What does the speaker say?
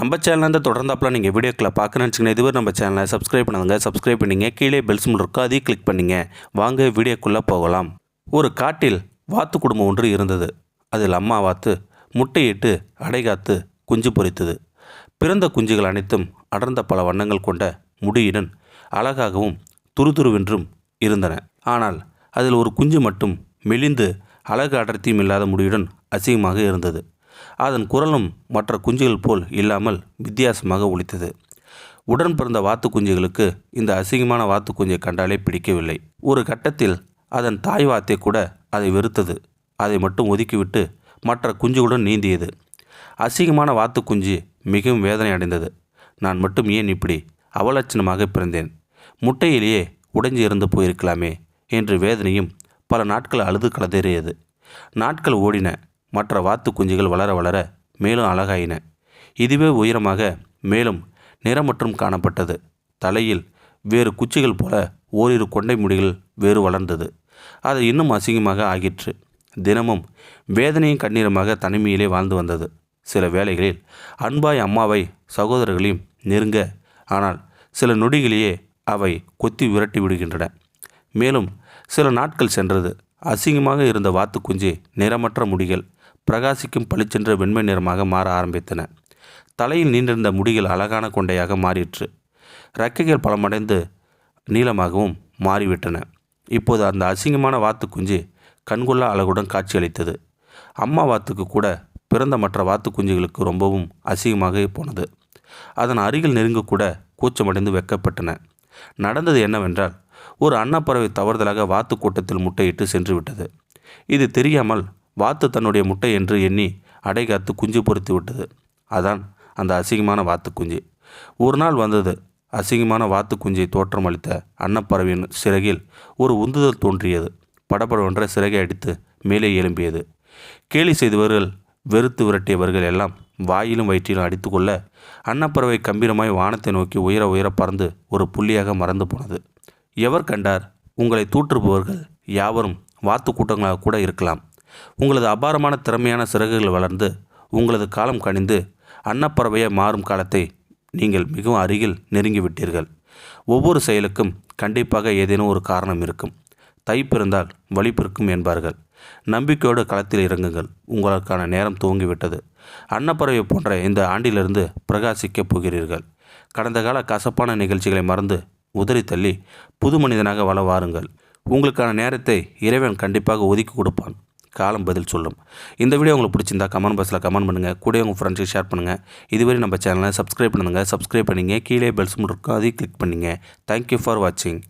நம்ம சேனலில் தொடர்ந்தாப்பில் நீங்கள் வீடியோக்களை பார்க்கணுன்னு வச்சுக்கோங்க. இதுவரை நம்ம சேனலை சப்ஸ்கிரைப் பண்ணுங்க. சப்ஸ்கிரைப் பண்ணிங்க. கீழே பெல் சிம்பல் இருக்கும், அதையும் கிளிக் பண்ணிங்க. வாங்க வீடியோக்குள்ளே போகலாம். ஒரு காட்டில் வாத்து குடும்பம் ஒன்று இருந்தது. அதில் அம்மா வாத்து முட்டையிட்டு அடைகாத்து குஞ்சு பொரித்தது. பிறந்த குஞ்சுகள் அனைத்தும் அடர்ந்த பல வண்ணங்கள் கொண்ட முடியுடன் அழகாகவும் துருதுருவென்றும் இருந்தன. ஆனால் அதில் ஒரு குஞ்சு மட்டும் மெலிந்து அழகு அடர்த்தியும் இல்லாத முடியுடன் அசிங்கமாக இருந்தது. அதன் குரலும் மற்ற குஞ்சுகள் போல் இல்லாமல் வித்தியாசமாக ஒலித்தது. உடன் பிறந்த வாத்து குஞ்சுகளுக்கு இந்த அசிங்கமான வாத்து குஞ்சை கண்டாலே பிடிக்கவில்லை. ஒரு கட்டத்தில் அதன் தாய் வாத்தை கூட அதை வெறுத்தது. அதை மட்டும் ஒதுக்கிவிட்டு மற்ற குஞ்சுகளுடன் நீந்தியது. அசிங்கமான வாத்து குஞ்சு மிகவும் வேதனை அடைந்தது. நான் மட்டும் ஏன் இப்படி அவலட்சணமாக பிறந்தேன், முட்டையிலேயே உடைஞ்சு இருந்து போயிருக்கலாமே என்று வேதனையும் பல நாட்கள் அழுது கலதறியது. நாட்கள் ஓடின. மற்ற வாத்து குஞ்சுகள் வளர வளர மேலும் அழகாயின. இதுவே உயரமாக மேலும் நிறமற்றும் காணப்பட்டது. தலையில் வேறு குச்சிகள் போல ஓரிரு கொண்டை முடிகள் வேறு வளர்ந்தது. அது இன்னும் அசிங்கமாக ஆகிற்று. தினமும் வேதனையும் கண்ணீருமாக தனிமையிலே வாழ்ந்து வந்தது. சில வேளைகளில் அன்பாய் அம்மாவை சகோதரர்களையும் நெருங்க, ஆனால் சில நொடிகளிலேயே அவை கொத்தி விரட்டி விடுகின்றன. மேலும் சில நாட்கள் சென்றது. அசிங்கமாக இருந்த வாத்து குஞ்சு நிறமற்ற முடிகள் பிரகாசிக்கும் பளிச்சென்ற வெண்மை நிறமாக மாற ஆரம்பித்தன. தலையில் நீண்டிருந்த முடிகள் அழகான கொண்டையாக மாறிற்று. இறக்கைகள் பலமடைந்து நீளமாகவும் மாறிவிட்டன. இப்போது அந்த அசிங்கமான வாத்து குஞ்சு கண்கொள்ளா அழகுடன் காட்சியளித்தது. அம்மா வாத்துக்கு கூட பிறந்த மற்ற வாத்து குஞ்சுகளுக்கு ரொம்பவும் அசிங்கமாக போனது. அதன் அருகில் நெருங்கக்கூட கூச்சமடைந்து வெக்கப்பட்டன. நடந்தது என்னவென்றால், ஒரு அன்னப்பறவை தவறுதலாக வாத்து கூட்டத்தில் முட்டையிட்டு சென்று விட்டது. இது தெரியாமல் வாத்து தன்னுடைய முட்டை என்று எண்ணி அடைகாத்து குஞ்சு பொறித்து விட்டது. அதான் அந்த அசிங்கமான வாத்து குஞ்சு. ஒரு நாள் வந்தது. அசிங்கமான வாத்து குஞ்சை தோற்றமளித்த அன்னப்பறவையின் சிறகில் ஒரு உந்துதல் தோன்றியது. படபடவென்ற சிறகை அடித்து மேலே எழும்பியது. கேலி செய்தவர்கள், வெறுத்து விரட்டியவர்கள் எல்லாம் வாயிலும் வயிற்றிலும் அடித்து கொள்ள அன்னப்பறவை கம்பீரமாய் வானத்தை நோக்கி உயர உயர பறந்து ஒரு புள்ளியாக மறந்து போனது. எவர் கண்டார்? உங்களை தூற்றுபவர்கள் யாவரும் வாத்து கூட்டங்களாக கூட இருக்கலாம். உங்களது அபாரமான திறமையான சிறகுகள் வளர்ந்து உங்களது காலம் கனிந்து அன்னப்பறவையை மாறும் காலத்தை நீங்கள் மிகவும் அருகில் நெருங்கிவிட்டீர்கள். ஒவ்வொரு செயலுக்கும் கண்டிப்பாக ஏதேனும் ஒரு காரணம் இருக்கும். தை பிறந்தால் வழி பிறக்கும் என்பார்கள். நம்பிக்கையோடு களத்தில் இறங்குங்கள். உங்களுக்கான நேரம் துவங்கிவிட்டது. அன்னப்பறவை போன்ற இந்த ஆண்டிலிருந்து பிரகாசிக்கப் போகிறீர்கள். கடந்த கால கசப்பான நிகழ்ச்சிகளை மறந்து உதறி தள்ளி புது மனிதனாக வாழ வாருங்கள். உங்களுக்கான நேரத்தை இறைவன் கண்டிப்பாக ஒதுக்கி கொடுப்பான். காலம் பதில் சொல்லும். இந்த வீடியோ உங்களுக்கு பிடிச்சிருந்தா கமெண்ட் பாக்ஸில் கமெண்ட் பண்ணுங்கள். கூட உங்கள் ஃப்ரெண்ட்ஸுக்கு ஷேர் பண்ணுங்கள். இதுவரை நம்ம சேனலை சப்ஸ்கிரைப் பண்ணுங்கள். சப்ஸ்கிரைப் பண்ணிங்க. கீழே பெல் சிம்பல் இருக்கும், அதையும் கிளிக் பண்ணிங்க. தேங்க்யூ ஃபார் வாட்சிங்.